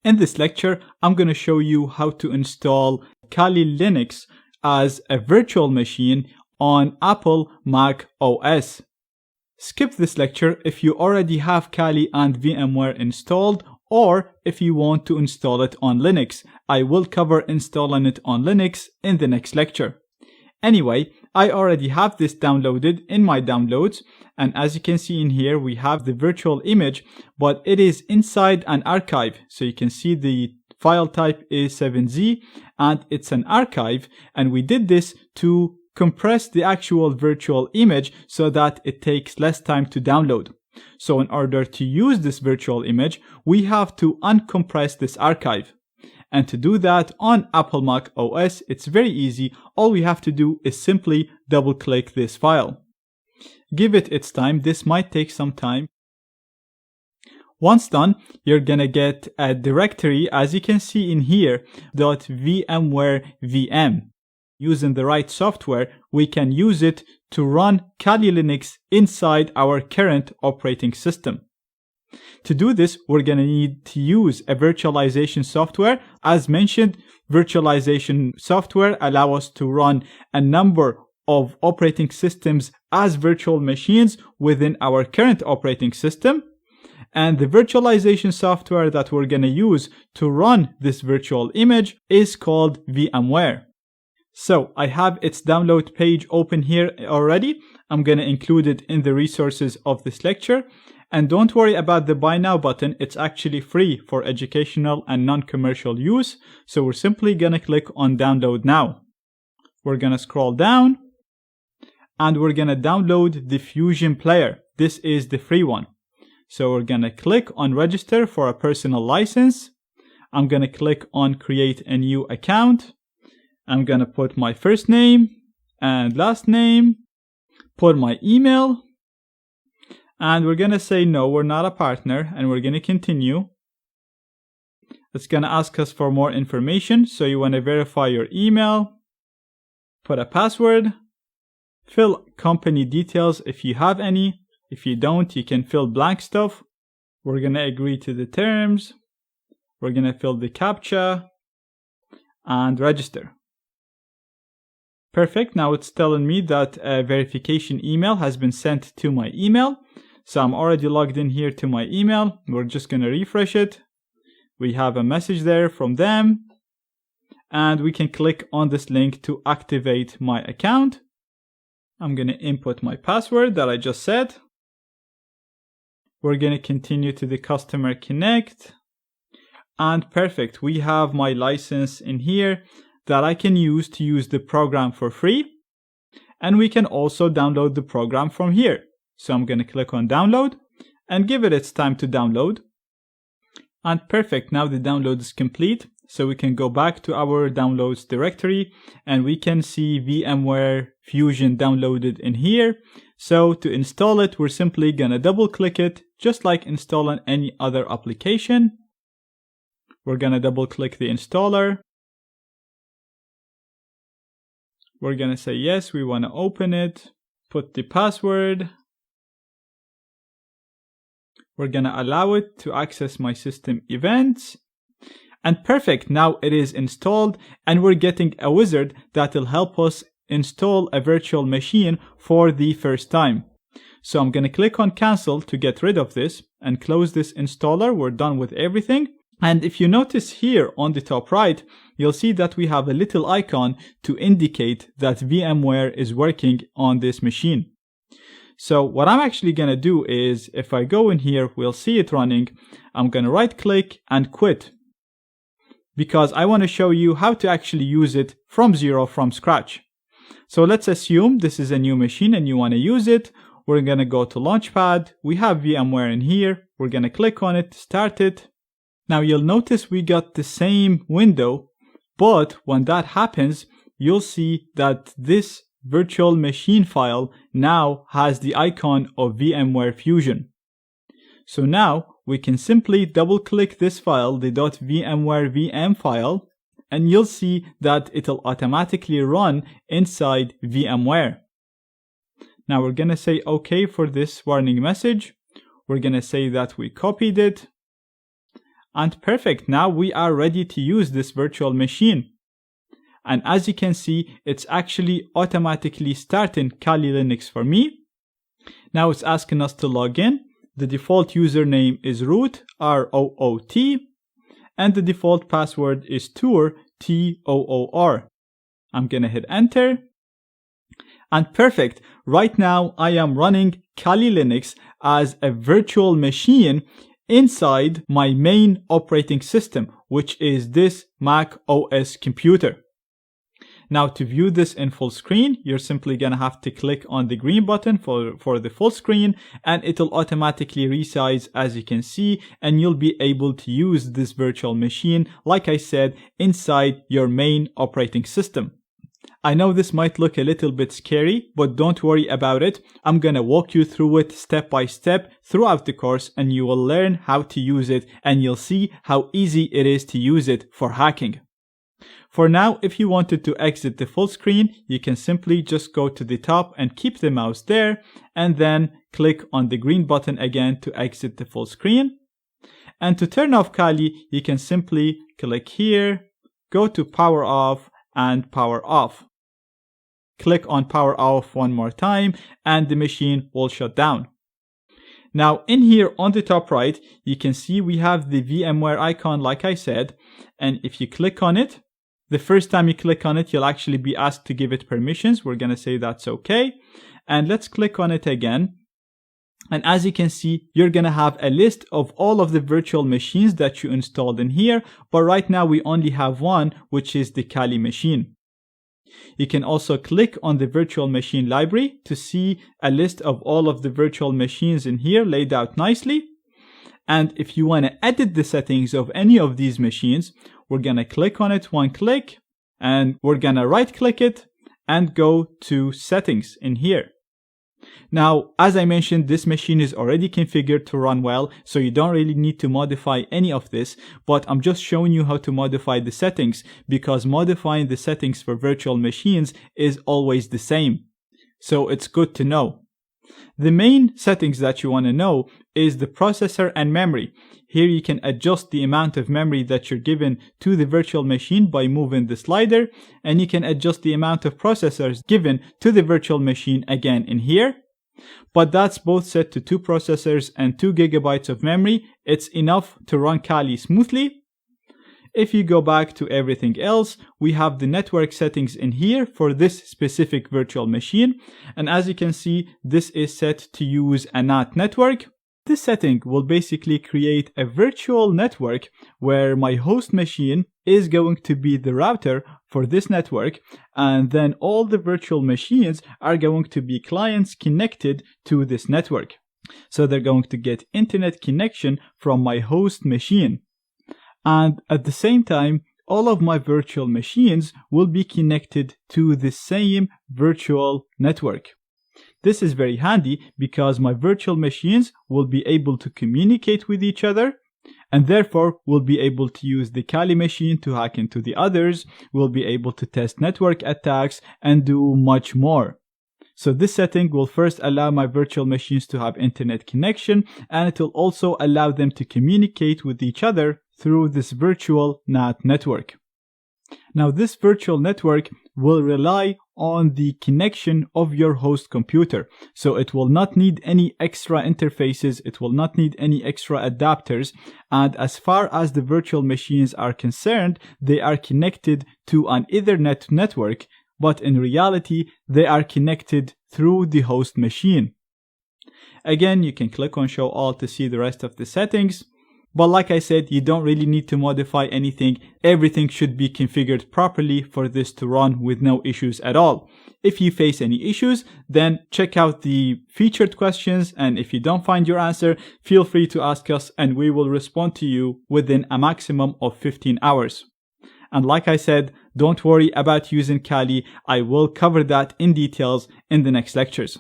In this lecture, I'm going to show you how to install Kali Linux as a virtual machine on Apple Mac OS. Skip this lecture if you already have Kali and VMware installed, or if you want to install it on Linux. I will cover installing it on Linux in the next lecture. Anyway, I already have this downloaded in my downloads, and as you can see in here, we have the virtual image, but it is inside an archive. So you can see the file type is 7z and it's an archive, and we did this to compress the actual virtual image so that it takes less time to download. So in order to use this virtual image, we have to uncompress this archive. And to do that on Apple Mac OS, it's very easy. All we have to do is simply double click this file. Give it its time. This might take some time. Once done, you're gonna get a directory, as you can see in here, .vmware VM. Using the right software, we can use it to run Kali Linux inside our current operating system. To do this, we're going to need to use a virtualization software. As mentioned, virtualization software allow us to run a number of operating systems as virtual machines within our current operating system. And the virtualization software that we're going to use to run this virtual image is called VMware. So I have its download page open here already. I'm going to include it in the resources of this lecture. And don't worry about the buy now button. It's actually free for educational and non-commercial use. So we're simply going to click on download now. We're going to scroll down and we're going to download the Fusion Player. This is the free one. So we're going to click on register for a personal license. I'm going to click on create a new account. I'm going to put my first name and last name, put my email. And we're going to say, no, we're not a partner, and we're going to continue. It's going to ask us for more information. So you want to verify your email, put a password, fill company details if you have any. If you don't, you can fill blank stuff. We're going to agree to the terms. We're going to fill the CAPTCHA and register. Perfect. Now it's telling me that a verification email has been sent to my email. So I'm already logged in here to my email. We're just going to refresh it. We have a message there from them. And we can click on this link to activate my account. I'm going to input my password that I just said. We're going to continue to the Customer Connect. And perfect. We have my license in here that I can use to use the program for free. And we can also download the program from here. So I'm going to click on download and give it its time to download. And perfect, now the download is complete. So we can go back to our downloads directory and we can see VMware Fusion downloaded in here. So to install it, we're simply going to double click it, just like installing any other application. We're going to double click the installer. We're going to say yes, we want to open it, put the password. We're going to allow it to access my system events. And perfect, now it is installed and we're getting a wizard that will help us install a virtual machine for the first time. So I'm going to click on cancel to get rid of this and close this installer. We're done with everything. And if you notice here on the top right, you'll see that we have a little icon to indicate that VMware is working on this machine. So what I'm actually going to do is, if I go in here, we'll see it running. I'm going to right click and quit, because I want to show you how to actually use it from zero, from scratch. So let's assume this is a new machine and you want to use it. We're going to go to Launchpad. We have VMware in here. We're going to click on it, start it. Now you'll notice we got the same window, but when that happens, you'll see that this virtual machine file now has the icon of VMware Fusion. So now we can simply double click this file, the .vmware VM file, and you'll see that it'll automatically run inside VMware. Now we're going to say OK for this warning message. We're going to say that we copied it. And perfect, now we are ready to use this virtual machine. And as you can see, it's actually automatically starting Kali Linux for me. Now it's asking us to log in. The default username is root, R-O-O-T, and the default password is Toor, T-O-O-R. I'm gonna hit enter. And perfect, right now I am running Kali Linux as a virtual machine inside my main operating system, which is this Mac OS computer. Now to view this in full screen, you're simply gonna have to click on the green button for the full screen, and it'll automatically resize, as you can see, and you'll be able to use this virtual machine, like I said, inside your main operating system. I know this might look a little bit scary, but don't worry about it. I'm gonna walk you through it step by step throughout the course, and you will learn how to use it, and you'll see how easy it is to use it for hacking. For now, if you wanted to exit the full screen, you can simply just go to the top and keep the mouse there, and then click on the green button again to exit the full screen. And to turn off Kali, you can simply click here, go to power off and power off. Click on power off one more time and the machine will shut down. Now in here on the top right, you can see we have the VMware icon like I said, and if you click on it, the first time you click on it, you'll actually be asked to give it permissions. We're going to say that's okay. And let's click on it again. And as you can see, you're going to have a list of all of the virtual machines that you installed in here. But right now we only have one, which is the Kali machine. You can also click on the virtual machine library to see a list of all of the virtual machines in here laid out nicely. And if you want to edit the settings of any of these machines, we're going to click on it one click, and we're going to right click it and go to settings in here. Now, as I mentioned, this machine is already configured to run well, so you don't really need to modify any of this, but I'm just showing you how to modify the settings, because modifying the settings for virtual machines is always the same. So it's good to know. The main settings that you want to know is the processor and memory. Here you can adjust the amount of memory that you're given to the virtual machine by moving the slider, and you can adjust the amount of processors given to the virtual machine again in here. But that's both set to 2 processors and 2 GB of memory. It's enough to run Kali smoothly. If you go back to everything else, we have the network settings in here for this specific virtual machine. And as you can see, this is set to use a NAT network. This setting will basically create a virtual network where my host machine is going to be the router for this network, and then all the virtual machines are going to be clients connected to this network. So they're going to get internet connection from my host machine. And at the same time, all of my virtual machines will be connected to the same virtual network. This is very handy because my virtual machines will be able to communicate with each other, and therefore will be able to use the Kali machine to hack into the others, will be able to test network attacks, and do much more. So this setting will first allow my virtual machines to have internet connection, and it will also allow them to communicate with each other through this virtual NAT network. Now this virtual network will rely on the connection of your host computer. So it will not need any extra interfaces, it will not need any extra adapters, and as far as the virtual machines are concerned, they are connected to an Ethernet network, but in reality they are connected through the host machine. Again, you can click on Show All to see the rest of the settings. But like I said, you don't really need to modify anything. Everything should be configured properly for this to run with no issues at all. If you face any issues, then check out the featured questions, and if you don't find your answer, feel free to ask us and we will respond to you within a maximum of 15 hours. And like I said, don't worry about using Kali. I will cover that in details in the next lectures.